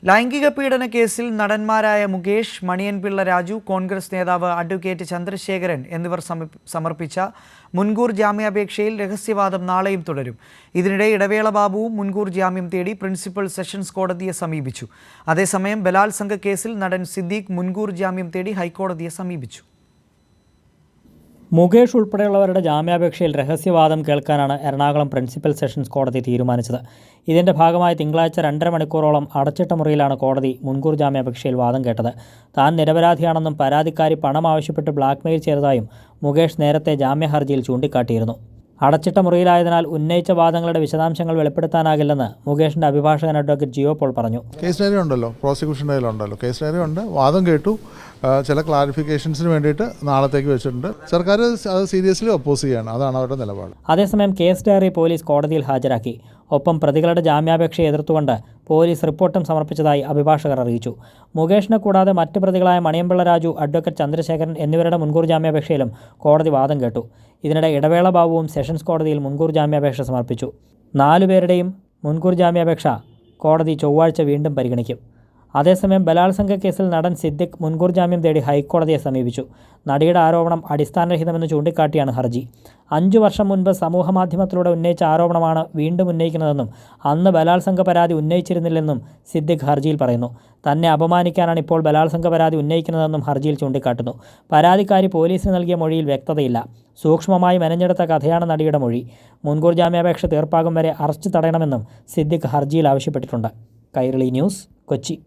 ലൈംഗിക പീഡന കേസിൽ നടന്മാരായ മുകേഷ്, മണിയൻപിള്ള രാജു, കോൺഗ്രസ് നേതാവ് അഡ്വക്കേറ്റ് ചന്ദ്രശേഖരൻ എന്നിവർ സമർപ്പിച്ച മുൻകൂർ ജാമ്യാപേക്ഷയിൽ രഹസ്യവാദം നാളെയും തുടരും. ഇതിനിടെ ഇടവേള ബാബുവും മുൻകൂർ ജാമ്യം തേടി പ്രിൻസിപ്പൽ സെഷൻസ് കോടതിയെ സമീപിച്ചു. അതേസമയം ബലാത്സംഗ കേസിൽ നടൻ സിദ്ദീഖ് മുൻകൂർ ജാമ്യം തേടി ഹൈക്കോടതിയെ സമീപിച്ചു. മുകേഷ് ഉൾപ്പെടെയുള്ളവരുടെ ജാമ്യാപേക്ഷയിൽ രഹസ്യവാദം കേൾക്കാനാണ് എറണാകുളം പ്രിൻസിപ്പൽ സെഷൻസ് കോടതി തീരുമാനിച്ചത്. ഇതിന്റെ ഭാഗമായി തിങ്കളാഴ്ച 2.5 മണിക്കൂറോളം അടച്ചിട്ട മുറിയിലാണ് കോടതി മുൻകൂർ ജാമ്യാപേക്ഷയിൽ വാദം കേട്ടത്. താൻ നിരപരാധിയാണെന്നും പരാതിക്കാരി പണം ആവശ്യപ്പെട്ട് ബ്ലാക്ക്മെയിൽ ചെയ്തതായും മുകേഷ് നേരത്തെ ജാമ്യഹർജിയിൽ ചൂണ്ടിക്കാട്ടിയിരുന്നു. അടച്ചിട്ട മുറിയിലായതിനാൽ ഉന്നയിച്ച വാദങ്ങളുടെ വിശദാംശങ്ങൾ വെളിപ്പെടുത്താനാകില്ലെന്ന് മുകേഷിന്റെ അഭിഭാഷകൻ അഡ്വക്കേറ്റ് ജിയോ പോൾ പറഞ്ഞു. കേസ് ഡയറി ഉണ്ടല്ലോ, പ്രോസിക്യൂഷൻ ഡയറി ഉണ്ടല്ലോ, കേസ് ഡയറി ഉണ്ട്, വാദം കേട്ടു. ചില ക്ലാരിഫിക്കേഷൻസിന് വേണ്ടിയിട്ട് നാളത്തേക്ക് വെച്ചിട്ടുണ്ട്. സർക്കാർ അത് സീരിയസ്ലി ഒപ്പോസ് ചെയ്യാണ്, അതാണ് അവരുടെ നിലപാട്. അതേസമയം കേസ് ഡയറി പോലീസ് കോടതിയിൽ ഹാജരാക്കി. ഒപ്പം പ്രതികളുടെ ജാമ്യാപേക്ഷയെ എതിർത്തുകൊണ്ട് പോലീസ് റിപ്പോർട്ടും സമർപ്പിച്ചതായി അഭിഭാഷകർ അറിയിച്ചു. മുകേഷിനെ കൂടാതെ മറ്റ് പ്രതികളായ മണിയൻപിള്ള രാജു, അഡ്വക്കേറ്റ് ചന്ദ്രശേഖരൻ എന്നിവരുടെ മുൻകൂർ ജാമ്യാപേക്ഷയിലും കോടതി വാദം കേട്ടു. ഇതിനിടെ ഇടവേള ബാബുവും സെഷൻസ് കോടതിയിൽ മുൻകൂർ ജാമ്യാപേക്ഷ സമർപ്പിച്ചു. 4 പേരുടെയും മുൻകൂർ ജാമ്യാപേക്ഷ കോടതി ചൊവ്വാഴ്ച വീണ്ടും പരിഗണിക്കും. അതേസമയം ബലാത്സംഗ കേസിൽ നടൻ സിദ്ദിഖ് മുൻകൂർ ജാമ്യം തേടി ഹൈക്കോടതിയെ സമീപിച്ചു. നടിയുടെ ആരോപണം അടിസ്ഥാനരഹിതമെന്ന് ചൂണ്ടിക്കാട്ടിയാണ് ഹർജി. 5 വർഷം മുൻപ് സമൂഹമാധ്യമത്തിലൂടെ ഉന്നയിച്ച ആരോപണമാണ് വീണ്ടും ഉന്നയിക്കുന്നതെന്നും അന്ന് ബലാത്സംഗ പരാതി ഉന്നയിച്ചിരുന്നില്ലെന്നും സിദ്ദിഖ് ഹർജിയിൽ പറയുന്നു. തന്നെ അപമാനിക്കാനാണ് ഇപ്പോൾ ബലാത്സംഗ പരാതി ഉന്നയിക്കുന്നതെന്നും ഹർജിയിൽ ചൂണ്ടിക്കാട്ടുന്നു. പരാതിക്കാരി പോലീസിന് നൽകിയ മൊഴിയിൽ വ്യക്തതയില്ല. സൂക്ഷ്മമായി മെനഞ്ഞെടുത്ത കഥയാണ് നടിയുടെ മൊഴി. മുൻകൂർ ജാമ്യാപേക്ഷ തീർപ്പാകും വരെ അറസ്റ്റ് തടയണമെന്നും സിദ്ദിഖ് ഹർജിയിൽ ആവശ്യപ്പെട്ടിട്ടുണ്ട്. കൈരളി ന്യൂസ്, കൊച്ചി.